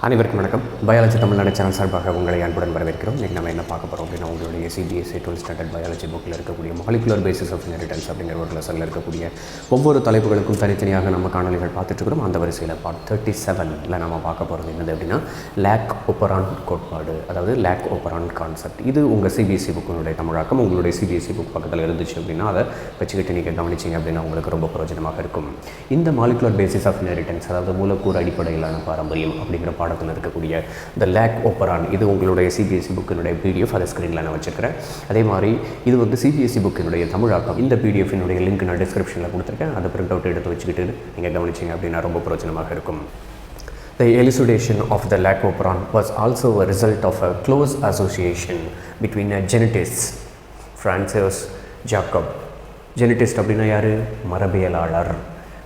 அனைவருக்கும் வணக்கம். Biology Tamil Nadu channel சார்பாக உங்களை அன்புடன் வரவேற்கிறோம். இன்றைக்கி நம்ம என்ன பார்க்க போகிறோம் அப்படின்னா, உங்களுடைய Cbse 12th ஸ்டாண்டர்ட் பயாலஜி புக்கில் இருக்கக்கூடிய மாலிகுலர் பேசிஸ் ஆஃப் இன்ஹெரிட்டன்ஸ் அப்படிங்கிற ஒரு லெசனில் இருக்கக்கூடிய ஒவ்வொரு தலைப்புகளுக்கும் தனித்தனியாக நம்ம காணொலிகள் பார்த்துட்ருக்கிறோம். அந்த வரிசையில் பார்ட் 37ல் நம்ம பார்க்க போகிறது என்னது அப்படின்னா, லேக் ஓப்பரான் கோட்பாடு, அதாவது லேக் ஓப்பரான் கான்செப்ட். இது உங்கள் Cbse புக்கினுடைய தமிழாக்கம். உங்களுடைய Cbse புக் பக்கத்தில் இருந்துச்சு அப்படின்னா அதை வச்சுக்கிட்டு நீங்கள் கவனிச்சிங்க அப்படின்னா உங்களுக்கு ரொம்ப பிரயோஜனமாக இருக்கும். இந்த மாலிகுலர் பேசிஸ் ஆஃப் இன்ஹெரிட்டன்ஸ், அதாவது மூலக்கூறு அடிப்படையிலான பாரம்பரியம் அப்படிங்கிற பாடத்தில் இருக்கக்கூடிய த லேக் ஓப்பரான், இது உங்களுடைய Cbse புக்கினுடைய PDF, அதை ஸ்க்ரீனில் நான் வச்சுருக்கிறேன். அதே மாதிரி இது வந்து Cbse புக்கினுடைய தமிழாக்கம். இந்த PDF-இனுடைய லிங்க் நான் டிஸ்கிரிப்ஷனில் கொடுத்துருக்கேன். அதை பிரிண்ட் அவுட் எடுத்து வச்சுக்கிட்டு நீங்கள் கவனிச்சிங்க அப்படின்னா ரொம்ப பிரயோஜனமாக இருக்கும். The elucidation of the lac operon was also a result of a close association between a genetist, Francis Jacob. Geneticist அப்படின்னா யார்? மரபியலாளர்.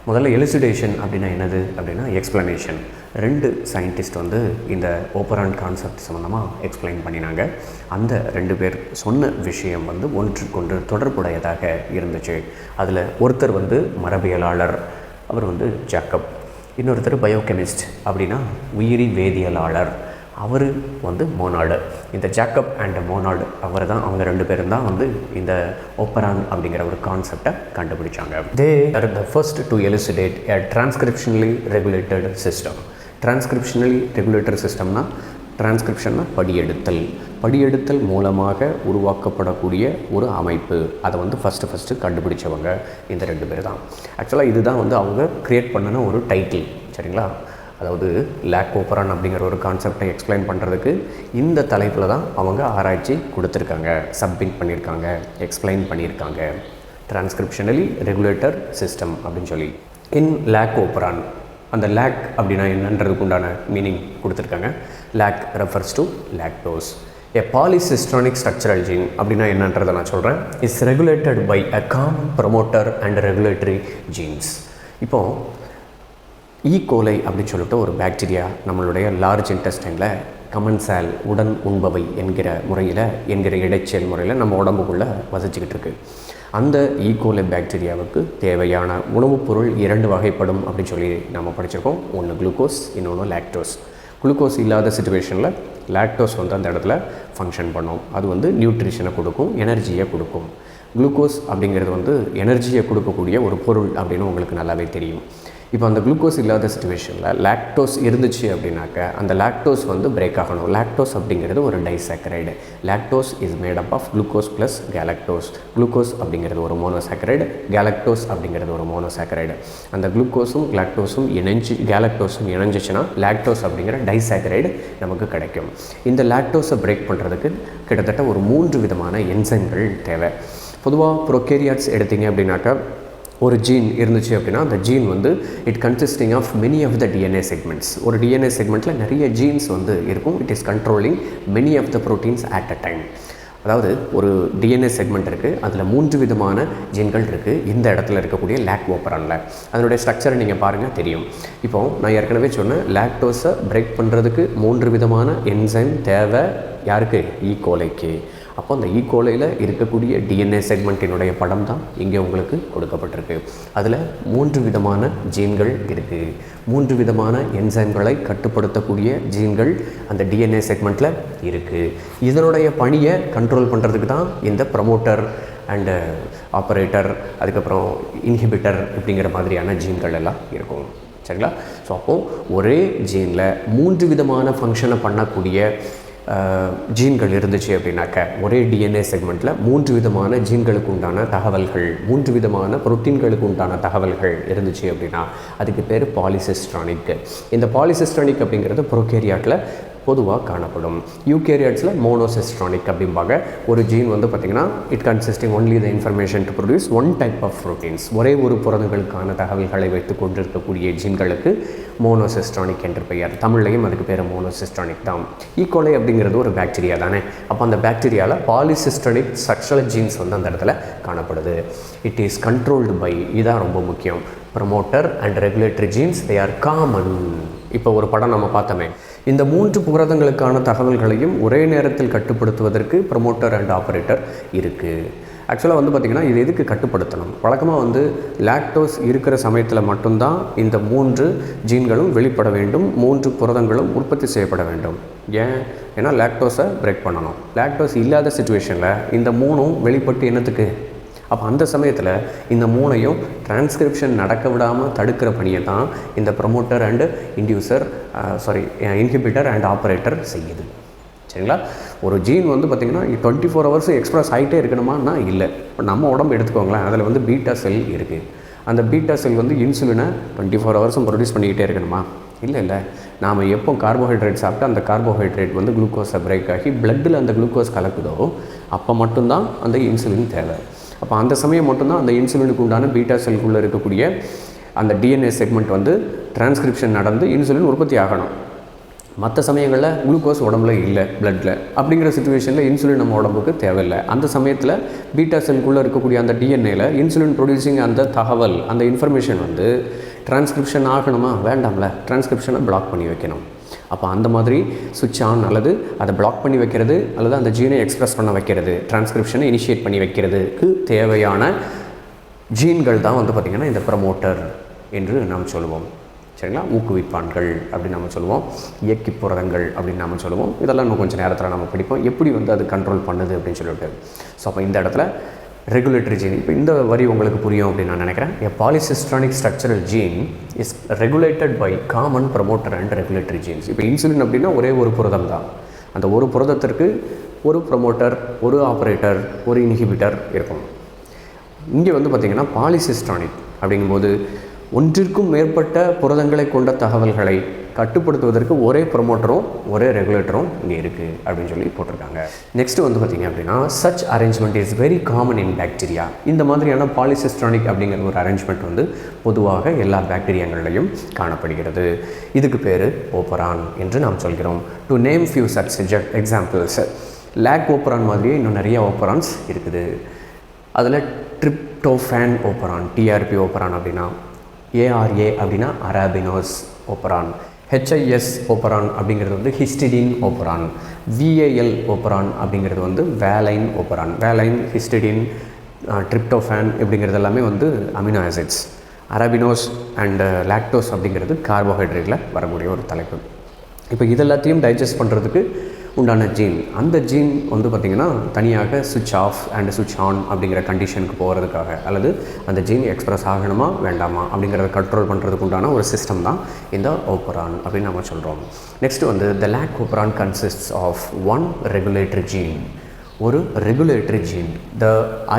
முதல்ல எலுசிடேஷன் அப்படின்னா என்னது அப்படின்னா எக்ஸ்ப்ளனேஷன். ரெண்டு சயின்டிஸ்ட் வந்து இந்த ஓப்பரான் கான்செப்ட் சம்மந்தமாக எக்ஸ்பிளைன் பண்ணினாங்க. அந்த ரெண்டு பேர் சொன்ன விஷயம் வந்து ஒன்றுக்கொன்று தொடர்புடையதாக இருந்துச்சு. அதில் ஒருத்தர் வந்து மரபியலாளர், அவர் வந்து ஜாக்கப். இன்னொருத்தர் பயோகெமிஸ்ட் அப்படின்னா உயிரி வேதியியலாளர், அவர் வந்து மோனாடு. இந்த ஜாக்கப் அண்ட் மோனாடு அவங்க ரெண்டு பேரும் தான் வந்து இந்த ஓப்பரான் அப்படிங்கிற ஒரு கான்செப்டை கண்டுபிடிச்சாங்க. They are the first to elucidate a transcriptionally regulated system. Transcriptionally regulated சிஸ்டம்னா, டிரான்ஸ்கிரிப்ஷன்னா படியெடுத்தல் மூலமாக உருவாக்கப்படக்கூடிய ஒரு அமைப்பு. அதை வந்து ஃபஸ்ட்டு கண்டுபிடிச்சவங்க இந்த ரெண்டு பேர் தான். ஆக்சுவலாக இதுதான் வந்து அவங்க க்ரியேட் பண்ணின ஒரு டைட்டில், சரிங்களா? அதாவது லேக் ஓப்பரான் அப்படிங்கிற ஒரு கான்செப்டை எக்ஸ்பிளைன் பண்ணுறதுக்கு இந்த தலைப்பில் தான் அவங்க ஆராய்ச்சி கொடுத்துருக்காங்க, சப்மிட் பண்ணியிருக்காங்க, எக்ஸ்பிளைன் பண்ணியிருக்காங்க. டிரான்ஸ்கிரிப்ஷனலி ரெகுலேட்டர் சிஸ்டம் அப்படின்னு சொல்லி இன் லேக் ஓப்பரான். அந்த லேக் அப்படின்னா என்னன்றதுக்கு உண்டான மீனிங் கொடுத்துருக்காங்க. Lac refers to lactose. A polycistronic structural gene அப்படின்னா என்னன்றதை நான் சொல்கிறேன். Is regulated by a common promoter and regulatory genes. இப்போது ஈகோலை அப்படின்னு சொல்லிட்டு ஒரு பாக்டீரியா நம்மளுடைய லார்ஜ் இன்டெஸ்டைனில் கமன்சால் உடன் உண்பவை என்கிற இடைச்செயல் முறையில் நம்ம உடம்புக்குள்ளே வசிச்சுக்கிட்டு இருக்குது. அந்த ஈகோலை பாக்டீரியாவுக்கு தேவையான உணவுப் பொருள் இரண்டு வகைப்படும் அப்படின்னு சொல்லி நம்ம படிச்சிருக்கோம். ஒன்று குளுக்கோஸ், இன்னொன்று லாக்டோஸ். குளுக்கோஸ் இல்லாத சிச்சுவேஷனில் லாக்டோஸ் வந்து அந்த இடத்துல ஃபங்க்ஷன் பண்ணும். அது வந்து நியூட்ரிஷனை கொடுக்கும், எனர்ஜியை கொடுக்கும். குளுக்கோஸ் அப்படிங்கிறது வந்து எனர்ஜியை கொடுக்கக்கூடிய ஒரு பொருள் அப்படின்னு உங்களுக்கு நல்லாவே தெரியும். இப்போ அந்த குளுக்கோஸ் இல்லாத சிச்சுவேஷனில் லாக்டோஸ் இருந்துச்சு அப்படின்னாக்க அந்த லாக்டோஸ் வந்து பிரேக் ஆகணும். லாக்டோஸ் அப்படிங்கிறது ஒரு disaccharide. Lactose is made up of glucose plus galactose. Glucose அப்படிங்கிறது ஒரு மோனோசாக்கரைடு, கேலக்டோஸ் அப்படிங்கிறது ஒரு மோனோசாக்கரைடு. அந்த குளுக்கோஸும் கேலக்டோஸும் இணைஞ்சிச்சுன்னா லாக்டோஸ் அப்படிங்கிற டைசாக்கரைடு நமக்கு கிடைக்கும். இந்த லாக்டோஸை பிரேக் பண்ணுறதுக்கு கிட்டத்தட்ட ஒரு 3 விதமான என்சைம்கள் தேவை. பொதுவாக ப்ரோகேரியாட்ஸ் எடுத்திங்க அப்படின்னாக்கா ஒரு ஜீன் இருந்துச்சு அப்படின்னா அந்த ஜீன் வந்து it consisting of many of the DNA segments. ஒரு டிஎன்ஏ செக்மெண்ட்டில் நிறைய ஜீன்ஸ் வந்து இருக்கும். It is controlling many of the proteins at a time. அதாவது ஒரு டிஎன்ஏ செக்மெண்ட் இருக்குது, அதில் 3 விதமான ஜீன்கள் இருக்குது இந்த இடத்துல இருக்கக்கூடிய லேக் ஓப்பரானில். அதனுடைய ஸ்ட்ரக்சரை நீங்கள் பாருங்கள், தெரியும். இப்போது நான் ஏற்கனவே சொன்னேன், லாக்டோஸை பிரேக் பண்ணுறதுக்கு 3 விதமான என்சைம் தேவை. யாருக்கு? ஈகோலைக்கு. அப்போ அந்த ஈகோலையில் இருக்கக்கூடிய டிஎன்ஏ செக்மெண்ட்டினுடைய படம் தான் இங்கே உங்களுக்கு கொடுக்கப்பட்டிருக்கு. அதில் 3 விதமான ஜீன்கள் இருக்குது. 3 விதமான என்சைம்களை கட்டுப்படுத்தக்கூடிய ஜீன்கள் அந்த டிஎன்ஏ செக்மெண்ட்டில் இருக்குது. இதனுடைய பணியை கண்ட்ரோல் பண்ணுறதுக்கு தான் இந்த ப்ரமோட்டர் அண்டு ஆப்பரேட்டர், அதுக்கப்புறம் இன்ஹிபிட்டர் இப்படிங்கிற மாதிரியான ஜீன்கள் எல்லாம் இருக்கும், சரிங்களா? ஸோ அப்போது ஒரே ஜீனில் 3 விதமான ஃபங்க்ஷனை பண்ணக்கூடிய ஜீன்கள் இருந்துச்சு அப்படின்னாக்க, ஒரே டிஎன்ஏ செக்மெண்ட்டில் 3 விதமான ஜீன்களுக்கு உண்டான தகவல்கள், 3 விதமான புரோட்டீன்களுக்கு உண்டான தகவல்கள் இருந்துச்சு அப்படின்னா அதுக்கு பேர் பாலிசிஸ்ட்ரானிக். இந்த பாலிசிஸ்ட்ரானிக் அப்படிங்கிறது ப்ரோகேரியாட்டில் பொதுவாக காணப்படும். யூகேரியாட்ஸில் மோனோசிஸ்ட்ரானிக் அப்படிம்பாங்க. ஒரு ஜீன் வந்து பார்த்திங்கன்னா it consisting only the information to produce one type of proteins. ஒரே ஒரு புரதங்களுக்கான தகவல்களை வைத்து கொண்டிருக்கக்கூடிய ஜீன்களுக்கு மோனோசிஸ்ட்ரானிக் என்று பெயர். தமிழ்லையும் அதுக்கு பேர் மோனோசிஸ்ட்ரானிக் தான். ஈகோலை அப்படிங்கிறது ஒரு பாக்டீரியா தானே. அப்போ அந்த பாக்டீரியாவில் பாலிசிஸ்ட்ரானிக் ஸ்ட்ரக்சரல் ஜீன்ஸ் வந்து அந்த இடத்துல காணப்படுது. இட் இஸ் கண்ட்ரோல்டு பை, இதுதான் ரொம்ப முக்கியம், promoter and regulatory jeans. They are common. இப்போ ஒரு படம் நம்ம பார்த்தோமே, இந்த 3 புரதங்களுக்கான தகவல்களையும் ஒரே நேரத்தில் கட்டுப்படுத்துவதற்கு ப்ரமோட்டர் அண்ட் ஆப்பரேட்டர் இருக்குது. ஆக்சுவலாக வந்து பார்த்திங்கன்னா இது எதுக்கு கட்டுப்படுத்தணும்? வழக்கமாக வந்து லாக்டோஸ் இருக்கிற சமயத்தில் மட்டும்தான் இந்த 3 ஜீன்களும் வெளிப்பட வேண்டும், 3 புரதங்களும் உற்பத்தி செய்யப்பட வேண்டும். ஏன்னா லாக்டோஸை பிரேக் பண்ணணும். லாக்டோஸ் இல்லாத சிச்சுவேஷனில் இந்த 3ம் வெளிப்பட்டு என்னத்துக்கு? அப்போ அந்த சமயத்தில் இந்த 3ஐயும் டிரான்ஸ்கிரிப்ஷன் நடக்க விடாமல் தடுக்கிற பணியை தான் இந்த promoter and inhibitor and operator செய்யுது. சரிங்களா? ஒரு ஜீன் வந்து பார்த்திங்கன்னா 24 hours எக்ஸ்ப்ரெஸ் ஆகிட்டே இருக்கணுமான்னா இல்லை. இப்போ நம்ம உடம்பு எடுத்துக்கோங்களேன், அதில் வந்து பீட்டா செல் இருக்குது. அந்த பீட்டா செல் வந்து இன்சுலினை 24 hours ப்ரொடியூஸ் பண்ணிக்கிட்டே இருக்கணுமா? இல்லை. நாம் எப்போ கார்போஹைட்ரேட் சாப்பிட்டு அந்த கார்போஹைட்ரேட் வந்து குளுக்கோஸை பிரேக் ஆகி பிளட்டில் அந்த குளுக்கோஸ் கலக்குதோ அப்போ மட்டும்தான் அந்த இன்சுலின் தேவை. அப்போ அந்த சமயம் மட்டும்தான் அந்த இன்சுலினுக்கு உண்டான பீட்டா செல்குள்ளே இருக்கக்கூடிய அந்த டிஎன்ஏ செக்மெண்ட் வந்து டிரான்ஸ்கிரிப்ஷன் நடந்து இன்சுலின் உற்பத்தி ஆகணும். மற்ற சமயங்களில் குளுக்கோஸ் உடம்புல இல்லை, பிளட்டில். அப்படிங்கிற சிச்சுவேஷனில் இன்சுலின் நம்ம உடம்புக்கு தேவையில்லை. அந்த சமயத்தில் பீட்டா செல்குள்ளே இருக்கக்கூடிய அந்த டிஎன்ஏல இன்சுலின் ப்ரொடியூசிங் அந்த தகவல், அந்த இன்ஃபர்மேஷன் வந்து டிரான்ஸ்கிரிப்ஷன் ஆகணுமா? வேண்டாம்ல, டிரான்ஸ்கிரிப்ஷனை பிளாக் பண்ணி வைக்கணும். அப்போ அந்த மாதிரி சுவிட்ச் ஆன் அல்லது அதை பிளாக் பண்ணி வைக்கிறது அல்லது அந்த ஜீனை எக்ஸ்ப்ரெஸ் பண்ண வைக்கிறது, டிரான்ஸ்கிரிப்ஷனை இனிஷியேட் பண்ணி வைக்கிறதுக்கு தேவையான ஜீன்கள் தான் வந்து பார்த்திங்கன்னா இந்த ப்ரமோட்டர் என்று நாம் சொல்லுவோம். சரிங்களா? ஊக்குவிப்பான்கள் அப்படின்னு நம்ம சொல்லுவோம், இயக்கி புரதங்கள் அப்படின்னு நம்ம சொல்லுவோம். இதெல்லாம் இன்னும் கொஞ்சம் நேரத்தில் நம்ம படிப்போம், எப்படி வந்து அது கண்ட்ரோல் பண்ணுது அப்படின்னு சொல்லிட்டு. ஸோ அப்போ இந்த இடத்துல ரெகுலேட்டரி ஜீன், இப்போ இந்த வரி உங்களுக்கு புரியும் அப்படின்னு நான் நினைக்கிறேன். A polycistronic structural gene is regulated by common promoter and regulatory genes. இப்போ இன்சுலின் அப்படின்னா ஒரே ஒரு புரதம் தான். அந்த ஒரு புரதத்திற்கு ஒரு ப்ரமோட்டர், ஒரு ஆப்ரேட்டர், ஒரு இன்ஹிபிட்டர் இருக்கும். இங்கே வந்து பார்த்திங்கன்னா பாலிசிஸ்ட்ரானிக் அப்படிங்கும்போது ஒன்றிற்கும் மேற்பட்ட புரதங்களை கொண்ட தகவல்களை கட்டுப்படுத்துவதற்கு ஒரே ப்ரமோட்டரும் ஒரே ரெகுலேட்டரும் இங்கே இருக்குது அப்படின்னு சொல்லி போட்டிருக்காங்க. நெக்ஸ்ட்டு வந்து பார்த்திங்க அப்படின்னா such arrangement is very common in bacteria. இந்த மாதிரியான பாலிசிஸ்ட்ரானிக் அப்படிங்கிற ஒரு அரேஞ்ச்மெண்ட் வந்து பொதுவாக எல்லா பாக்டீரியாங்கள்லையும் காணப்படுகிறது. இதுக்கு பேர் ஓப்பரான் என்று நாம் சொல்கிறோம். To name few such examples, lac operon மாதிரியே இன்னும் நிறைய ஓப்பரான்ஸ் இருக்குது. அதில் ட்ரிப்டோஃபேன் ஓப்பரான், டிஆர்பி ஓப்பரான் அப்படின்னா, ஏஆர்ஏ அப்படின்னா அரபினோஸ் ஓப்பரான், ஹெச்ஐஎஸ் ஓப்பரான் அப்படிங்கிறது வந்து ஹிஸ்டிடின் ஓப்பரான், விஏஎல் ஓப்பரான் அப்படிங்கிறது வந்து வேலைன் ஓப்பரான். வேலைன், ஹிஸ்டிடின், ட்ரிப்டோஃபேன் இப்படிங்கிறது எல்லாமே வந்து அமினோ ஆசிட்ஸ். அரபினோஸ் அண்ட் லாக்டோஸ் அப்படிங்கிறது கார்போஹைட்ரேட்டில் வரக்கூடிய ஒரு தலைப்பு. இப்போ இதெல்லாத்தையும் டைஜஸ்ட் பண்ணுறதுக்கு உண்டான ஜீன், அந்த ஜீன் வந்து பார்த்திங்கன்னா தனியாக சுவிட்ச் ஆஃப் அண்ட் சுவிட்ச் ஆன் அப்படிங்கிற கண்டிஷனுக்கு போகிறதுக்காக, அல்லது அந்த ஜீன் எக்ஸ்ப்ரெஸ் ஆகணுமா வேண்டாமா அப்படிங்கிறத கண்ட்ரோல் பண்ணுறதுக்கு உண்டான ஒரு சிஸ்டம் தான் இந்த ஓப்பரான் அப்படின்னு நம்ம சொல்கிறோம். நெக்ஸ்ட் வந்து the lac operon consists of one regulatory gene, ஒரு regulatory gene. The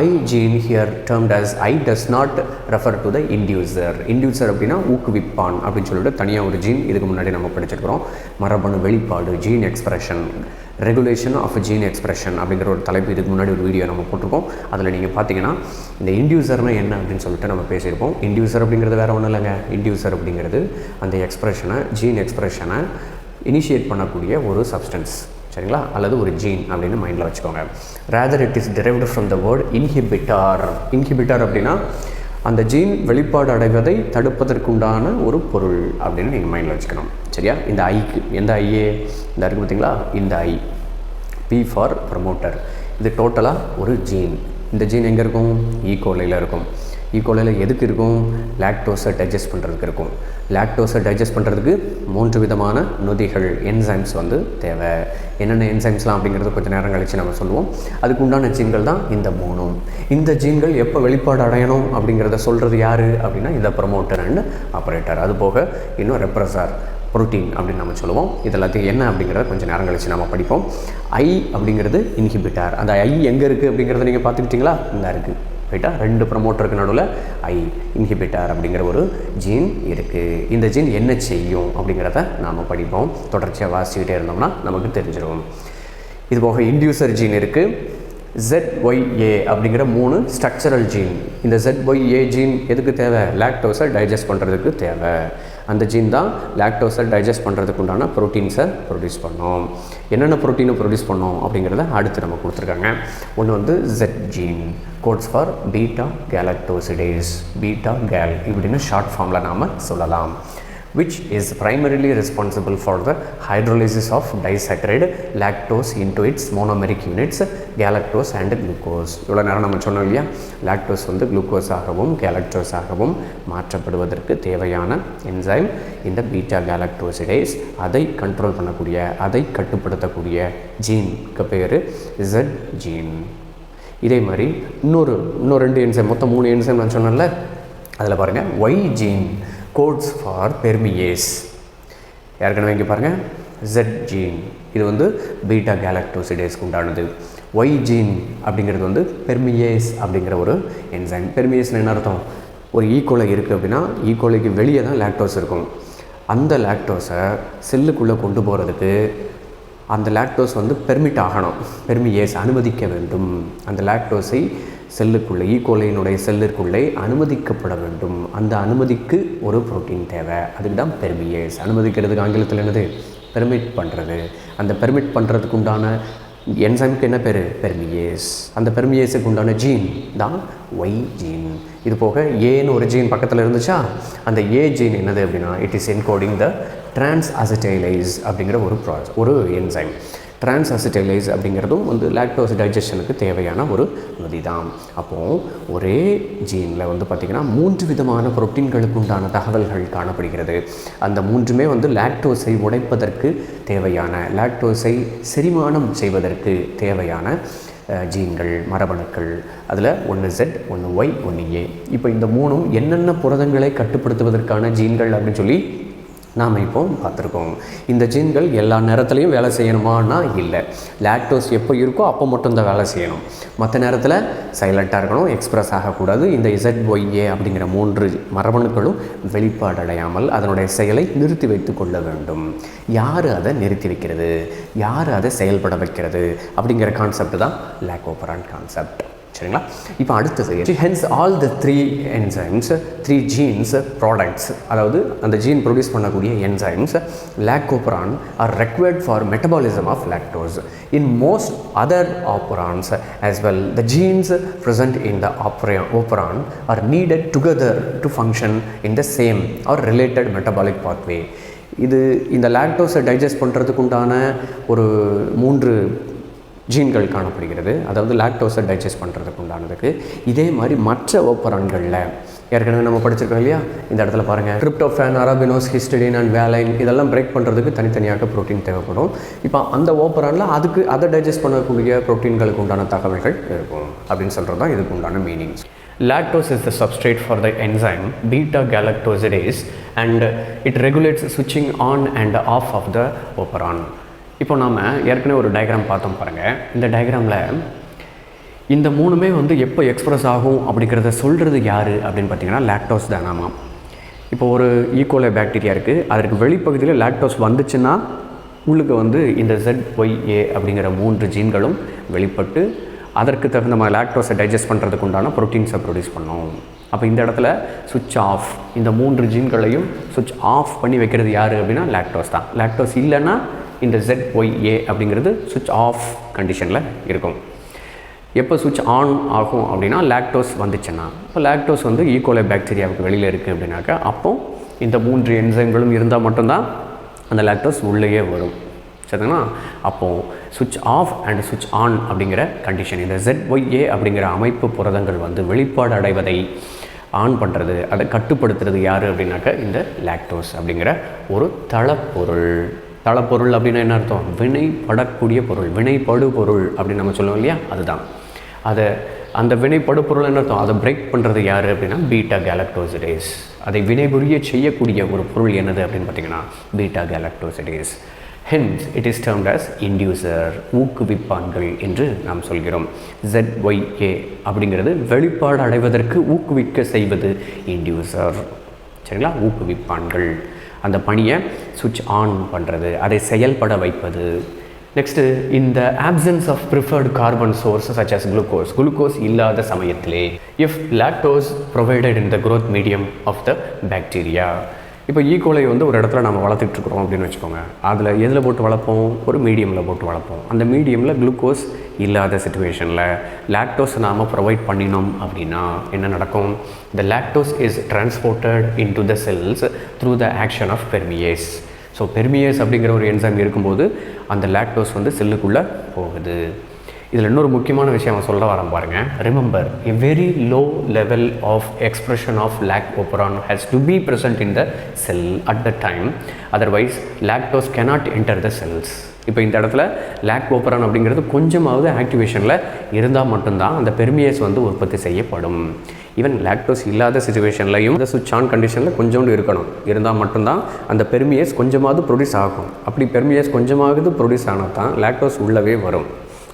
I gene here termed as I does not refer to the inducer. Inducer அப்படின்னா ஊக்குவிப்பான் அப்படின்னு சொல்லிட்டு தனியாக ஒரு ஜீன் இதுக்கு முன்னாடி நம்ம படிச்சிருக்கிறோம். மரபணு வெளிப்பாடு, gene expression, regulation of gene expression அப்படிங்கிற ஒரு தலைப்பு இதுக்கு முன்னாடி ஒரு வீடியோ நம்ம போட்டிருக்கோம். அதில் நீங்கள் பார்த்தீங்கன்னா இந்த இன்டியூசர்னால் என்ன அப்படின்னு சொல்லிட்டு நம்ம பேசியிருப்போம். இன்டியூசர் அப்படிங்கிறது வேறு ஒன்றும் இல்லைங்க. இன்டியூசர் அப்படிங்கிறது அந்த எக்ஸ்பிரஷனை, ஜீன் எக்ஸ்பிரஷனை இனிஷியேட் பண்ணக்கூடிய ஒரு சப்ஸ்டன்ஸ். சரிங்களா? அல்லது ஒரு ஜீன் அப்படின்னு மைண்டில் வச்சுக்கோங்க. Rather it is derived from the word inhibitor. Inhibitor அப்படின்னா அந்த ஜீன் வெளிப்பாடு அடைவதை தடுப்பதற்குண்டான ஒரு பொருள் அப்படின்னு நீங்கள் மைண்டில் வச்சுக்கணும். சரியா? இந்த ஐக்கு எந்த ஐயே இந்த இருக்குது பார்த்தீங்களா? இந்த ஐ, பி ஃபார் ப்ரமோட்டர். இது டோட்டலாக ஒரு ஜீன். இந்த ஜீன் எங்கே இருக்கும்? ஈகோலையில் இருக்கும். ஈகோலையில் எதுக்கு இருக்கும்? லாக்டோஸை டைஜஸ்ட் பண்ணுறதுக்கு இருக்கும். லாக்டோஸை டைஜஸ்ட் பண்ணுறதுக்கு 3 விதமான நொதிகள், என்சைம்ஸ் வந்து தேவை. என்னென்ன என்சைம்ஸ்லாம் அப்படிங்கிறது கொஞ்சம் நேரம் கழித்து நம்ம சொல்லுவோம். அதுக்கு உண்டான ஜீன்கள் தான் இந்த 3ம். இந்த ஜீன்கள் எப்போ வெளிப்பாடு அடையணும் அப்படிங்கிறத சொல்கிறது யார் அப்படின்னா இந்த ப்ரமோட்டர் அண்ட் ஆப்ரேட்டர். அது போக இன்னும் ரெப்ரஸர், புரோட்டீன் அப்படின்னு நம்ம சொல்லுவோம். இதெல்லாத்தையும் என்ன அப்படிங்கிறத கொஞ்சம் நேரம் கழித்து நம்ம படிப்போம். ஐ அப்படிங்கிறது இன்ஹிபிட்டார். அந்த ஐ எங்கே இருக்குது அப்படிங்கிறத நீங்கள் பார்த்துக்கிட்டிங்களா? இந்த இருக்குது ரைட்டா? 2 ப்ரமோட்டருக்கு நடுவில் ஐ, இன்ஹிபிட்டார் அப்படிங்கிற ஒரு ஜீன் இருக்குது. இந்த ஜீன் என்ன செய்யும் அப்படிங்கிறத நாம் படிப்போம். தொடர்ச்சியாக வாசிக்கிட்டே இருந்தோம்னா நமக்கு தெரிஞ்சிடும். இது போக இன்டியூசர் ஜீன் இருக்குது. ZYA அப்படிங்கிற 3 ஸ்ட்ரக்சரல் ஜீன். இந்த ZYA ஜீன் எதுக்கு தேவை? லாக்டோஸை டைஜஸ்ட் பண்ணுறதுக்கு தேவை. அந்த ஜீன் தான் லாக்டோஸை டைஜஸ்ட் பண்ணுறதுக்கு உண்டான ப்ரோட்டீன்ஸை ப்ரொடியூஸ் பண்ணோம். என்னென்ன ப்ரோட்டீனை ப்ரொடியூஸ் பண்ணோம் அப்படிங்கிறத அடுத்து நம்ம கொடுத்துருக்காங்க. ஒன்று வந்து Z gene, codes for beta galactosidase, beta gal இப்படின்னு ஷார்ட் ஃபார்மில் நாம் சொல்லலாம். which is primarily responsible for the hydrolysis of disaccharide lactose into its monomeric units galactose and glucose. இவ்வளோ நேரம் நம்ம சொன்னோம் இல்லையா, லாக்டோஸ் வந்து குளுக்கோஸாகவும் கேலக்டோஸாகவும் மாற்றப்படுவதற்கு தேவையான என்சைம் இந்த பீட்டா கேலக்டோசிடேஸ். அதை கண்ட்ரோல் பண்ணக்கூடிய, அதை கட்டுப்படுத்தக்கூடிய ஜீனுக்கு பேர் Z ஜீன். இதே மாதிரி இன்னொரு 2 என்சைம், மொத்தம் 3 என்சைம் நான் சொன்னேன்ல, அதில் பாருங்கள் Y ஜீன் கோட்ஸ் ஃபார் பெர்மியேஸ். ஏற்கனவே இங்கே பாருங்கள் Z ஜீன், இது வந்து பீட்டா கேலக்டோசிடேஸ்க்கு உண்டானது. Y ஜீன் அப்படிங்கிறது வந்து பெர்மியேஸ் அப்படிங்கிற ஒரு என்சைம். பெர்மியேஸ்னு என்ன அர்த்தம்? ஒரு ஈகோலை இருக்குது அப்படின்னா ஈகோலைக்கு வெளியே தான் லாக்டோஸ் இருக்கும். அந்த லாக்டோஸை செல்லுக்குள்ளே கொண்டு போகிறதுக்கு அந்த லாக்டோஸ் வந்து பெர்மிட் ஆகணும், பெர்மியேஸ் அனுமதிக்க வேண்டும். அந்த லாக்டோஸை செல்லுக்குள்ளே, ஈகோலையினுடைய செல்லுக்குள்ளே அனுமதிக்கப்பட வேண்டும். அந்த அனுமதிக்கு ஒரு புரோட்டீன் தேவை, அதுக்கு தான் பெர்மியேஸ். அனுமதிக்கிறதுக்கு ஆங்கிலத்தில் என்னது? பெர்மிட் பண்ணுறது. அந்த பெர்மிட் பண்ணுறதுக்கு உண்டான என்சைமுக்கு என்ன பேர்? பெர்மியேஸ். அந்த பெர்மியேஸுக்கு உண்டான ஜீன் தான் Y ஜீன். இது போக ஏன்னு ஒரு ஜீன் பக்கத்தில் இருந்துச்சா, அந்த ஏ ஜீன் என்னது அப்படின்னா இட் இஸ் என்கோடிங் த டிரான்ஸ்அசிட்டைலேஸ் அப்படிங்கிற ஒரு என்சைம். டிரான்ஸ்அசிட்டைலேஸ் அப்படிங்கிறதும் வந்து லாக்டோஸ் டைஜஷனுக்கு தேவையான ஒரு நொதி தான். அப்போது ஒரே ஜீனில் வந்து பார்த்திங்கன்னா 3 விதமான புரோட்டீன்களுக்கு உண்டான தகவல்கள் காணப்படுகிறது. அந்த 3மே வந்து லாக்டோஸை உடைப்பதற்கு தேவையான, லாக்டோஸை செரிமானம் செய்வதற்கு தேவையான ஜீன்கள், மரபணுக்கள். அதில் ஒன்று Z, ஒன்று Y, ஒன்று A. இப்போ இந்த 3ம் என்னென்ன புரதங்களை கட்டுப்படுத்துவதற்கான ஜீன்கள் அப்படின்னு சொல்லி நாம் இப்போ பார்த்துருக்கோம். இந்த ஜீன்கள் எல்லா நேரத்துலையும் வேலை செய்யணுமானா இல்லை. லாக்டோஸ் எப்போ இருக்கோ அப்போ மட்டும்தான் வேலை செய்யணும். மற்ற நேரத்தில் சைலண்ட்டாக இருக்கணும், எக்ஸ்ப்ரெஸ் ஆகக்கூடாது. இந்த ZYA அப்படிங்கிற 3 மரபணுக்களும் வெளிப்பாடடையாமல் அதனுடைய செயலை நிறுத்தி வைத்து கொள்ள வேண்டும். யார் அதை நிறுத்தி வைக்கிறது, யார் அதை செயல்பட வைக்கிறது அப்படிங்கிற கான்செப்ட் தான் லாக்டோபரான் கான்செப்ட். சரிங்களா? இப்போ அடுத்தது, hence all the 3 enzymes, 3 genes products, அதாவது அந்த ஜீன் ப்ரொடியூஸ் பண்ணக்கூடிய enzymes lac operon are required for metabolism of lactose. In most other operons as well, the genes present in the operon are needed together to function in the same or related metabolic pathway. இது இந்த லாக்டோஸை digest பண்ணுறதுக்கு உண்டான ஒரு 3 ஜீன்கள் காணப்படுகிறது. அதாவது லாக்டோஸை digest பண்ணுறதுக்கு உண்டானதுக்கு. இதே மாதிரி மற்ற ஓப்பரான்களில் ஏற்கனவே நம்ம படிச்சிருக்கோம் இல்லையா, இந்த இடத்துல பாருங்கள் ட்ரிப்டோஃபேன், அரபினோஸ், ஹிஸ்டிடின் அண்ட் வேலைன் இதெல்லாம் பிரேக் பண்ணுறதுக்கு தனித்தனியாக ப்ரோட்டீன் தேவைப்படும். இப்போ அந்த ஓப்பரானில் அதை டைஜஸ்ட் பண்ணக்கூடிய ப்ரோட்டீன்களுக்கு உண்டான தகவல்கள் இருக்கும் அப்படின்னு சொல்கிறது தான் இதுக்கு உண்டான meanings. Lactose is the substrate for the enzyme beta galactosidase and it regulates switching on and off of the operon. இப்போ நாம் ஏற்கனவே ஒரு டயக்ராம் பார்த்தோம் பாருங்கள். இந்த டயக்ராமில் இந்த 3மே வந்து எப்போ எக்ஸ்ப்ரெஸ் ஆகும் அப்படிங்கிறத சொல்கிறது யார் அப்படின்னு பார்த்தீங்கன்னா லாக்டோஸ் தானாமா. இப்போ ஒரு ஈகோலை பாக்டீரியா இருக்குது, அதற்கு வெளிப்பகுதியில் லாக்டோஸ் வந்துச்சுன்னா உள்ளுக்கு வந்து இந்த ZYA அப்படிங்கிற 3 ஜீன்களும் வெளிப்பட்டு அதற்கு தகுந்த மாதிரி லாக்டோஸை டைஜஸ்ட் பண்ணுறதுக்கு உண்டான ப்ரோட்டீன்ஸை ப்ரொடியூஸ் பண்ணோம். அப்போ இந்த இடத்துல சுவிட்ச் ஆஃப், இந்த 3 ஜீன்களையும் சுவிட்ச் ஆஃப் பண்ணி வைக்கிறது யார் அப்படின்னா லாக்டோஸ் தான். லாக்டோஸ் இல்லைன்னா இந்த ZYA அப்படிங்கிறது சுவிட்ச் ஆஃப் கண்டிஷனில் இருக்கும். எப்போ சுவிட்ச் ஆன் ஆகும் அப்படின்னா லாக்டோஸ் வந்துச்சுன்னா, இப்போ லாக்டோஸ் வந்து ஈகோலை பாக்டீரியாவுக்கு வெளியில் இருக்குது அப்படின்னாக்கா அப்போ இந்த 3 என்சைம்களும் இருந்தால் மட்டும்தான் அந்த லாக்டோஸ் உள்ளேயே வரும். சரிங்களா? அப்போது சுவிட்ச் ஆஃப் அண்ட் சுவிட்ச் ஆன் அப்படிங்கிற கண்டிஷன், இந்த ZYA அப்படிங்கிற அமைப்பு புரதங்கள் வந்து வெளிப்பாடு அடைவதை ஆன் பண்ணுறது, அதை கட்டுப்படுத்துறது யார் அப்படின்னாக்கா இந்த லாக்டோஸ் அப்படிங்கிற ஒரு தளப்பொருள். தளப்பொருள் அப்படின்னா என்ன அர்த்தம்? வினைப்படக்கூடிய பொருள், வினைப்படு பொருள் அப்படின்னு நம்ம சொல்லுவோம் இல்லையா, அதுதான். அந்த வினைப்படு பொருள் என்ன அர்த்தம்? அதை பிரேக் பண்ணுறது யார் அப்படின்னா பீட்டா கேலக்டோசிடேஸ். அதை வினைபுரிய செய்யக்கூடிய ஒரு பொருள் என்னது அப்படின்னு பார்த்தீங்கன்னா beta galactosidase. Hence it is termed as inducer, ஊக்குவிப்பான்கள் என்று நாம் சொல்கிறோம். ZYA அப்படிங்கிறது வெளிப்பாடு அடைவதற்கு ஊக்குவிக்க செய்வது இன்டியூசர். சரிங்களா? ஊக்குவிப்பான்கள். அந்த பணியை சுவிட்ச் ஆன் பண்ணுறது, அதை செயல்பட வைப்பது. நெக்ஸ்ட்டு, இந்த options of preferred carbon source such as glucose இல்லாத சமயத்திலே if lactose provided in the growth medium of the bacteria, இப்போ ஈகோலை வந்து ஒரு இடத்துல நம்ம வளர்த்துட்ருக்குறோம் அப்படின்னு வச்சுக்கோங்க. அதில் எதில் போட்டு வளர்ப்போம்? ஒரு மீடியமில் போட்டு வளர்ப்போம். அந்த மீடியமில் குளுக்கோஸ் இல்லாத சிச்சுவேஷனில் லாக்டோஸ் நாம் ப்ரொவைட் பண்ணினோம் அப்படின்னா என்ன நடக்கும்? the lactose is transported into the cells through the action of permease. So permease அப்படிங்கிற ஒரு என்சைம் இருக்கும்போது அந்த லாக்டோஸ் வந்து செல்லுக்குள்ளே போகுது. இதில் இன்னொரு முக்கியமான விஷயம் அவன் சொல்ல வரேன் பாருங்கள். Remember, a very low level of expression of lac operon has to be present in the cell at the time, otherwise lactose cannot enter the cells. இப்போ இந்த இடத்துல லாக் ஓப்பரான் அப்படிங்கிறது கொஞ்சமாவது ஆக்டிவேஷனில் இருந்தால் மட்டும்தான் அந்த பெர்மியேஸ் வந்து உற்பத்தி செய்யப்படும். ஈவன் லாக்டோஸ் இல்லாத சிச்சுவேஷன்லையும் இந்த சுவிட்ச் ஆன் கண்டிஷனில் கொஞ்சோண்டு இருக்கணும், இருந்தால் மட்டும்தான் அந்த பெர்மியேஸ் கொஞ்சமாவது ப்ரொடியூஸ் ஆகும். அப்படி பெர்மியேஸ் கொஞ்சமாவது ப்ரொடியூஸ் ஆனால் தான் லாக்டோஸ் உள்ளவே வரும்.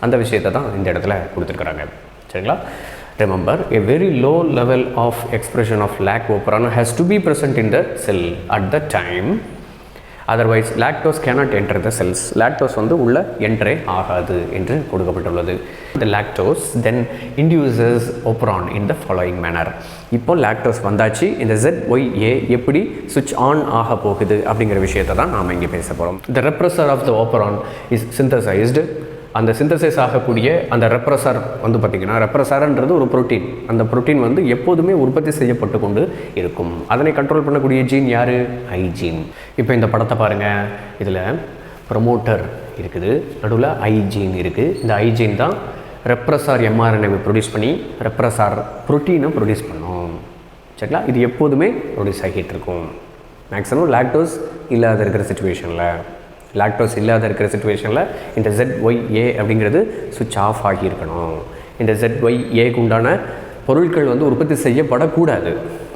அந்த விஷயத்தை தான் இந்த இடத்துல கொடுத்துருக்குறாங்க. சரிங்களா? Remember, a very low level of expression of lac operon has to be present in the cell at the time, otherwise lactose cannot enter the cells. Lactose வந்து உள்ள என்ட்ரே ஆகாது என்று கொடுக்கப்பட்டுள்ளது. the lactose then induces operon in the following manner. இப்போ lactose வந்தாச்சு, இந்த ZYA எப்படி சுவிட்ச் ஆன் ஆக போகுது அப்படிங்கிற விஷயத்தை தான் நாம் இங்கே பேச போகிறோம். the repressor of the operon is synthesized. அந்த சிந்தசைஸ் ஆகக்கூடிய அந்த ரெப்ரஸர் வந்து பார்த்திங்கன்னா, ரெப்ரஸர்ன்றது ஒரு ப்ரோட்டீன். அந்த ப்ரோட்டீன் வந்து எப்போதுமே உற்பத்தி செய்யப்பட்டு கொண்டு இருக்கும். அதனை கண்ட்ரோல் பண்ணக்கூடிய ஜீன் யார்? ஐ ஜீன். இப்போ இந்த படத்தை பாருங்கள். இதில் ப்ரொமோட்டர் இருக்குது, நடுவில் ஐ ஜீன் இருக்குது. இந்த ஐ ஜீன் தான் ரெப்ரஸார் எம்ஆர்என்ஏவை ப்ரொடியூஸ் பண்ணி ரெப்ரஸார் ப்ரோட்டீனை ப்ரொடியூஸ் பண்ணும். சரிங்களா? இது எப்போதுமே ப்ரொடியூஸ் ஆகிட்டு இருக்கும். மேக்ஸிமம் லாக்டோஸ் இல்லாத இருக்கிற சிச்சுவேஷனில், லாக்டோஸ் இல்லாத இருக்கிற சிச்சுவேஷனில் இந்த ZYA அப்படிங்கிறது சுவிட்ச் ஆஃப் ஆகியிருக்கணும். இந்த ZYAக்கு உண்டான பொருட்கள் வந்து உற்பத்தி செய்யப்படக்கூடாது.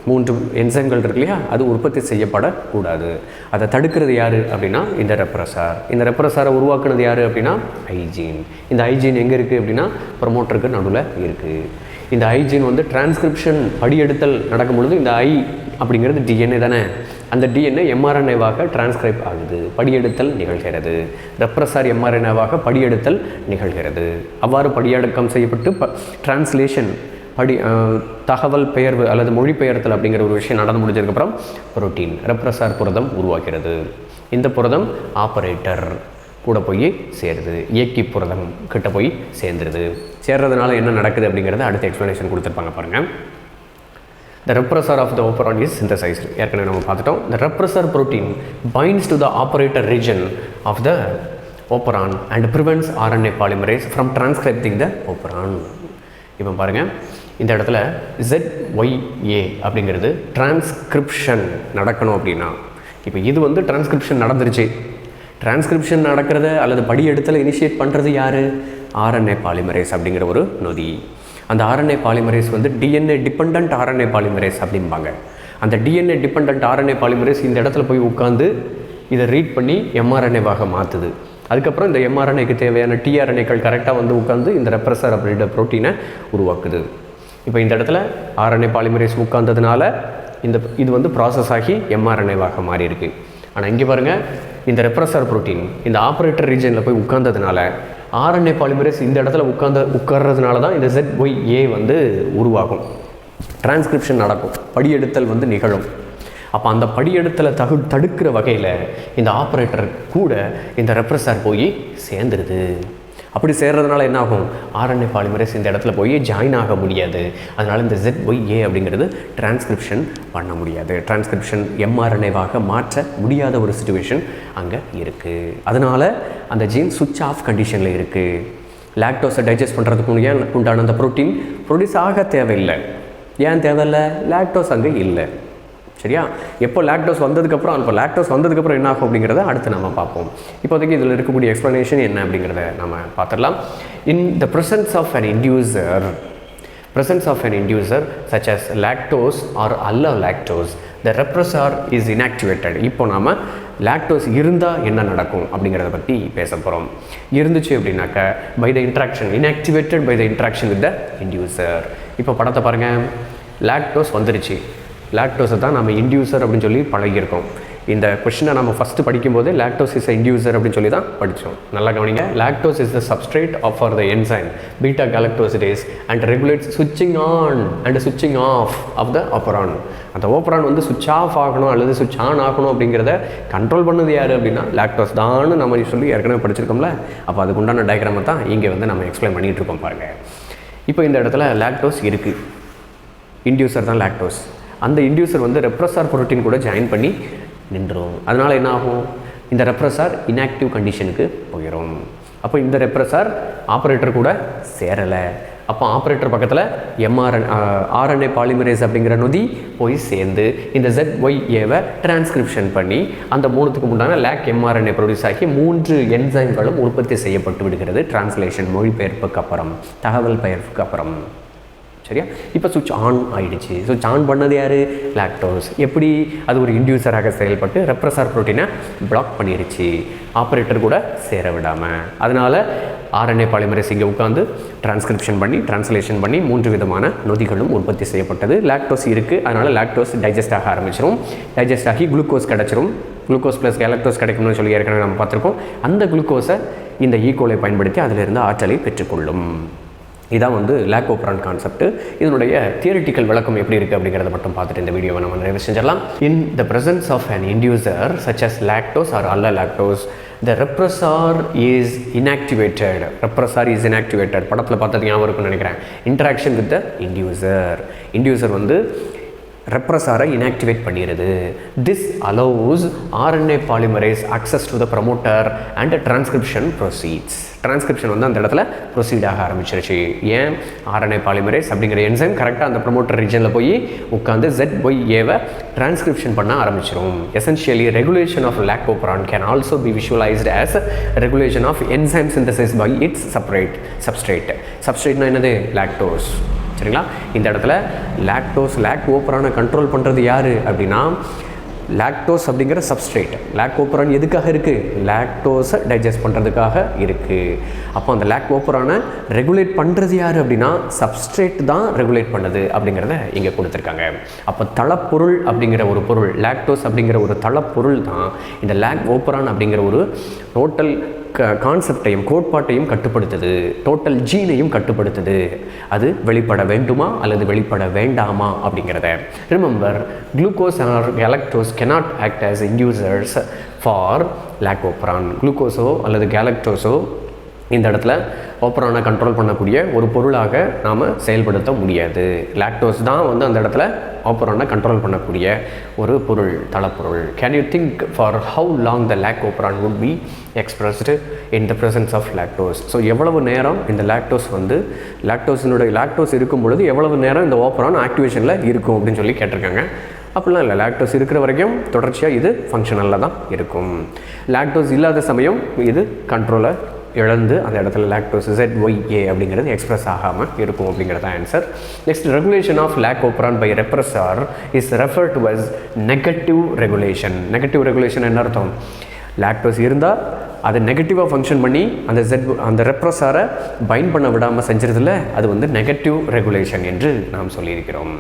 3 என்சைம்கள் இருக்கு இல்லையா, அது உற்பத்தி செய்யப்படக்கூடாது. அதை தடுக்கிறது யார் அப்படின்னா இந்த ரெப்ரஸார். இந்த ரெப்ரஸாரை உருவாக்குனது யார் அப்படின்னா ஐஜீன். இந்த ஐஜீன் எங்கே இருக்குது அப்படின்னா ப்ரொமோட்டருக்கு நடுவில் இருக்குது. இந்த ஐஜீன் வந்து டிரான்ஸ்கிரிப்ஷன் படியெடுத்தல் நடக்கும் பொழுது இந்த ஐ அப்படிங்கிறது டிஎன்ஏ தானே, அந்த டிஎன்ஏ எம்ஆர்என்ஏவாக டிரான்ஸ்கிரைப் ஆகுது, படியெடுத்தல் நிகழ்கிறது. ரெப்ரஸார் எம்ஆர்என்ஏவாக படியெடுத்தல் நிகழ்கிறது. அவ்வாறு படியடக்கம் செய்யப்பட்டு டிரான்ஸ்லேஷன் தகவல் பெயர்வு அல்லது மொழிபெயர்த்தல் அப்படிங்கிற ஒரு விஷயம் நடந்து முடிஞ்சதுக்கப்புறம் புரோட்டீன் ரெப்ரஸார் புரதம் உருவாகிறது. இந்த புரதம் ஆப்பரேட்டர் கூட போய் சேருது, இயக்கி புரதம் கிட்ட போய் சேர்ந்துருது. சேர்றதுனால என்ன நடக்குது அப்படிங்கிறத அடுத்த எக்ஸ்ப்ளனேஷன் கொடுத்துருப்பாங்க பாருங்கள். The repressor of the operon is synthesized. ஏற்கனவே நம்ம பார்த்துட்டோம். The repressor protein binds to the operator region of the operon and prevents RNA polymerase from transcribing the operon. இப்போ பாருங்கள், இந்த இடத்துல ZYA அப்படிங்கிறது டிரான்ஸ்கிரிப்ஷன் நடக்கணும் அப்படின்னா, இப்போ இது வந்து டிரான்ஸ்கிரிப்ஷன் நடந்துருச்சு. டிரான்ஸ்கிரிப்ஷன் நடக்கிறத அல்லது படியெடுத்தலை இனிஷியேட் பண்ணுறது யார்? RNA பாலிமரேஸ் அப்படிங்கிற ஒரு நொதி. அந்த RNA பாலிமரேஸ் வந்து DNA டிபெண்ட் RNA பாலிமரேஸ் அப்படிம்பாங்க. அந்த DNA டிபெண்ட் RNA பாலிமரேஸ் இந்த இடத்துல போய் உட்காந்து இதை ரீட் பண்ணி mRNAவாக மாற்றுது. அதுக்கப்புறம் இந்த mRNAக்கு தேவையான tRNAக்கள் கரெக்டாக வந்து உட்காந்து இந்த ரெப்ரஸர் அப்படின்ற ப்ரோட்டீனை உருவாக்குது. இப்போ இந்த இடத்துல RNA பாலிமரேஸ் உட்கார்ந்ததுனால இது வந்து ப்ராசஸ் ஆகி mRNAவாக மாறி இருக்கு. ஆனால் இங்கே பாருங்கள், இந்த ரெப்ரஸர் ப்ரோட்டீன் இந்த ஆப்ரேட்டர் ரீஜனில் போய் உட்கார்ந்ததுனால RNA பாலிமரேஸ் இந்த இடத்துல உட்கார்றதுனால தான் இந்த ZYA வந்து உருவாகும். டிரான்ஸ்கிரிப்ஷன் நடக்கும், படியெடுத்தல் வந்து நிகழும். அப்போ அந்த படியெடுத்தலை தடுக்கிற வகையில் இந்த ஆப்ரேட்டர் கூட இந்த ரெப்ரஸர் போய் சேர்ந்துருது. அப்படி சேர்றதுனால என்ன ஆகும்? RNA பாலிமரேஸ் இந்த இடத்துல போய் ஜாயின் ஆக முடியாது. அதனால் இந்த ZYA அப்படிங்கிறது டிரான்ஸ்கிரிப்ஷன் பண்ண முடியாது. டிரான்ஸ்கிரிப்ஷன் mRNAவாக மாற்ற முடியாத ஒரு சிச்சுவேஷன் அங்கே இருக்குது. அதனால் அந்த ஜீன் சுவிட்ச் ஆஃப் கண்டிஷனில் இருக்குது. லாக்டோஸை டைஜஸ்ட் பண்ணுறதுக்கு உண்டான அந்த ப்ரோட்டீன் ப்ரொடியூஸ் ஆக தேவையில்லை. ஏன் தேவையில்லை? லாக்டோஸ் அங்கே இல்லை. சரியா? எப்போ லாக்டோஸ் வந்ததுக்கப்புறம் என்ன ஆகும் அப்படிங்கிறத அடுத்து நம்ம பார்ப்போம். இப்போதைக்கு இதில் இருக்கக்கூடிய எக்ஸ்ப்ளனேஷன் என்ன அப்படிங்கிறத நம்ம பார்த்துடலாம். இன் த presence of an inducer such as lactose or allolactose, the repressor is inactivated. இப்போ நாம் லாக்டோஸ் இருந்தால் என்ன நடக்கும் அப்படிங்கிறத பற்றி பேச போகிறோம். இருந்துச்சு அப்படின்னாக்க inactivated by the interaction with the inducer. இப்போ படத்தை பாருங்கள். லாக்டோஸ் வந்துருச்சு. லாக்டோஸை தான் நம்ம இன்டியூசர் அப்படின்னு சொல்லி பழகியிருக்கோம். இந்த கொஷினை நம்ம ஃபஸ்ட்டு படிக்கும்போது லாக்டோஸ் இஸ் இன்டியூசர் அப்படின்னு சொல்லி தான் படித்தோம். நல்லா கவனிங்க. Lactose is the substrate for the enzyme beta galactosidase and regulates சுவிட்சிங் ஆன் அண்ட் சுவிட்சிங் ஆஃப் ஆஃப் த ஓப்பரான். அந்த ஓப்பரான் வந்து சுவிட்ச் ஆஃப் ஆகணும் அல்லது சுவிட்ச் ஆன் ஆகணும் அப்படிங்கிறத கண்ட்ரோல் பண்ணது யார் அப்படின்னா லாக்டோஸ் தான் நம்ம சொல்லி ஏற்கனவே படிச்சிருக்கோம்ல. அப்போ அதுக்குண்டான டயக்ராமை தான் இங்கே வந்து நம்ம எக்ஸ்பிளைன் பண்ணிகிட்டு இருக்கோம் பாருங்கள். இப்போ இந்த இடத்துல லாக்டோஸ் இருக்குது, இன்டியூசர் தான் லாக்டோஸ். அந்த இன்டியூசர் வந்து ரெப்ரஸார் புரோட்டீன் கூட ஜாயின் பண்ணி நின்றுடும். அதனால் என்ன ஆகும், இந்த ரெப்ரஸார் இன்ஆக்டிவ் கண்டிஷனுக்கு போயிடும். அப்போ இந்த ரெப்ரஸார் ஆப்ரேட்டர் கூட சேரலை. அப்போ ஆப்ரேட்டர் பக்கத்தில் ஆர்என்ஏ பாலிமரேஸ் அப்படிங்கிற நொதி போய் சேர்ந்து இந்த ZYAவை டிரான்ஸ்கிரிப்ஷன் பண்ணி அந்த 3த்துக்கு முன்னாடி லேக் mRNA ப்ரொடியூஸ் ஆகி 3 என்சைம்களும் உற்பத்தி செய்யப்பட்டு விடுகிறது. டிரான்ஸ்லேஷன் மொழிபெயர்ப்புக்கு அப்புறம், தகவல் பெயர்ப்புக்கு அப்புறம். சரியா? இப்போ சுவிட்ச் ஆன் ஆகிடுச்சு. சுவிட்ச் ஆன் பண்ணது யார்? லாக்டோஸ். எப்படி? அது ஒரு இன்டியூசராக செயல்பட்டு ரெப்ரஸார் ப்ரோட்டீனை பிளாக் பண்ணிடுச்சு, ஆப்ரேட்டர் கூட சேர விடாமல். அதனால் ஆர்என்ஏ பாலிமரேஸ் இங்கே உட்காந்து டிரான்ஸ்கிரிப்ஷன் பண்ணி டிரான்ஸ்லேஷன் பண்ணி 3 விதமான நொதிகளும் உற்பத்தி செய்யப்பட்டது. லாக்டோஸ் இருக்குது, அதனால் லாக்டோஸ் டைஜஸ்ட் ஆக ஆரம்பிச்சிடும். டைஜஸ்ட் ஆகி குளுக்கோஸ் கிடச்சிரும். குளுக்கோஸ் ப்ளஸ் கேலக்டோஸ் கிடைக்கும்னு சொல்லி ஏற்கனவே நம்ம பார்த்துருக்கோம். அந்த குளுக்கோஸை இந்த ஈகோலை பயன்படுத்தி அதிலிருந்து ஆற்றலை பெற்றுக்கொள்ளும். இதான் வந்து லாக் ஓப்பரான் கான்செப்ட். இதனுடைய தியரிட்டிக்கல் விளக்கம் எப்படி இருக்குது அப்படிங்கிறத மட்டும் பார்த்துட்டு இந்த வீடியோவை நம்ம நிறைவு செஞ்சிடலாம். In the presence of an inducer such as lactose or அல்ல lactose, the repressor is inactivated. Repressor is inactivated. படத்தில் பார்த்தது ஞாபகம் இருக்குன்னு நினைக்கிறேன். Interaction with the inducer. Inducer வந்து ரெப்ரஸாரை இன்ஆக்டிவேட் பண்ணிடுது. This allows RNA polymerase access to the promoter and transcription proceeds. Transcription வந்து அந்த இடத்துல ப்ரொசீட் ஆக ஆரம்பிச்சிருச்சு. ஏன்? ஆர்என்ஏ பாலிமரேஸ் அப்படிங்கிற என்சைம் கரெக்டாக அந்த ப்ரமோட்டர் ரீஜனில் போய் உட்காந்து ZYAவை டிரான்ஸ்கிரிப்ஷன் பண்ண ஆரம்பிச்சிடும். Essentially regulation of lac operon can also be visualised as regulation of enzyme synthesis by its substrate. சப்ஸ்ட்ரேட்னா என்னது? லாக்டோஸ். சரிங்களா? இந்த இடத்துல லாக் ஓப்பரானை கண்ட்ரோல் பண்ணுறது யார் அப்படின்னா லாக்டோஸ் அப்படிங்கிற சப்ஸ்ட்ரேட். லாக் ஓப்பரான் எதுக்காக இருக்குது? லாக்டோஸை டைஜஸ்ட் பண்ணுறதுக்காக இருக்குது. அப்போ அந்த லாக் ஓப்பரானை ரெகுலேட் பண்ணுறது யார் அப்படின்னா சப்ஸ்ட்ரேட் தான் ரெகுலேட் பண்ணுது அப்படிங்கிறத இங்கே கொடுத்துருக்காங்க. அப்போ தளப்பொருள் அப்படிங்கிற ஒரு பொருள், லாக்டோஸ் அப்படிங்கிற ஒரு தளப்பொருள் தான் இந்த லாக் ஓப்பரான் அப்படிங்கிற ஒரு டோட்டல் கான்செப்டையும் கோட்பாட்டையும் கட்டுப்படுத்துது, டோட்டல் ஜீனையும் கட்டுப்படுத்துது. அது வெளிப்பட வேண்டுமா அல்லது வெளிப்பட வேண்டாமா அப்படிங்கிறத. Remember, glucose or galactose cannot act as inducers for lac operon. குளுக்கோஸோ அல்லது கேலக்டோஸோ இந்த இடத்துல ஓப்பரானை கண்ட்ரோல் பண்ணக்கூடிய ஒரு பொருளாக நாம் செயல்படுத்த முடியாது. லாக்டோஸ் தான் வந்து அந்த இடத்துல ஓப்பரானை கண்ட்ரோல் பண்ணக்கூடிய ஒரு பொருள், தளப்பொருள். Can you think for how long the lac operon would be expressed in the presence of lactose? So எவ்வளவு நேரம் இந்த லாக்டோஸ் வந்து லாக்டோஸ் இருக்கும் பொழுது எவ்வளவு நேரம் இந்த ஓப்பரான் ஆக்டிவேஷனில் இருக்கும் அப்படின்னு சொல்லி கேட்டிருக்காங்க. அப்படிலாம் இல்லை, லாக்டோஸ் இருக்கிற வரைக்கும் தொடர்ச்சியாக இது ஃபங்க்ஷனலில் தான் இருக்கும். லாக்டோஸ் இல்லாத சமயம் இது கண்ட்ரோலை இழந்து அந்த இடத்துல லாக்டோஸ் ZYA அப்படிங்கிறது எக்ஸ்பிரஸ் ஆகாமல் இருக்கும் அப்படிங்கிறது தான் answer. Next, regulation of lac operon by repressor is refer to as negative regulation. Negative regulation என்ன அர்த்தம்? லாக்டோஸ் இருந்தால் அது நெகட்டிவாக ஃபங்க்ஷன் பண்ணி அந்த ரெப்ரஸாரை பைண்ட் பண்ண விடாமல் செஞ்சிருதில்ல, அது வந்து நெகட்டிவ் ரெகுலேஷன் என்று நாம் சொல்லியிருக்கிறோம்.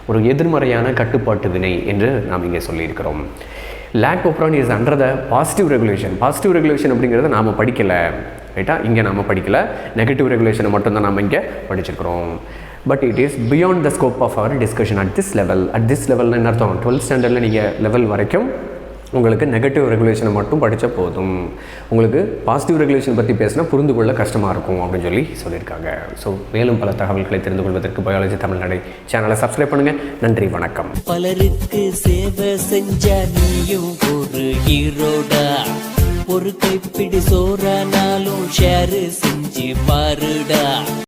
ஒரு எதிர்மறையான கட்டுப்பாட்டு வினை என்று நாம் இங்கே சொல்லியிருக்கிறோம். Lac operon is under the positive regulation. Positive regulation அப்படிங்கிறத நாம் படிக்கலை, ரைட்டா? இங்கே நாம் படிக்கலை, நெகட்டிவ் ரெகுலேஷனை மட்டும்தான் நாம் இங்கே படிச்சிருக்கிறோம். But it is beyond the scope of our discussion at this level. At this லெவல்னு என்ன அர்த்தம்? 12th ஸ்டாண்டர்டில் நீங்கள் லெவல் வரைக்கும் உங்களுக்கு நெகட்டிவ் ரெகுலேஷனை மட்டும் படித்தா போதும். உங்களுக்கு பாசிட்டிவ் ரெகுலேஷன் பற்றி பேசினா புரிந்து கொள்ள கஷ்டமாக இருக்கும் அப்படின்னு சொல்லியிருக்காங்க. ஸோ மேலும் பல தகவல்களை தெரிந்து கொள்வதற்கு பயாலஜி தமிழ்நாடு சேனலை சப்ஸ்கிரைப் பண்ணுங்கள். நன்றி, வணக்கம். பலருக்கு சேவை செஞ்ச நீயும் ஒரு ஹீரோடா. ஒரு கைப்பிடி சோறானாலும் ஷேர் செஞ்சு பாருடா.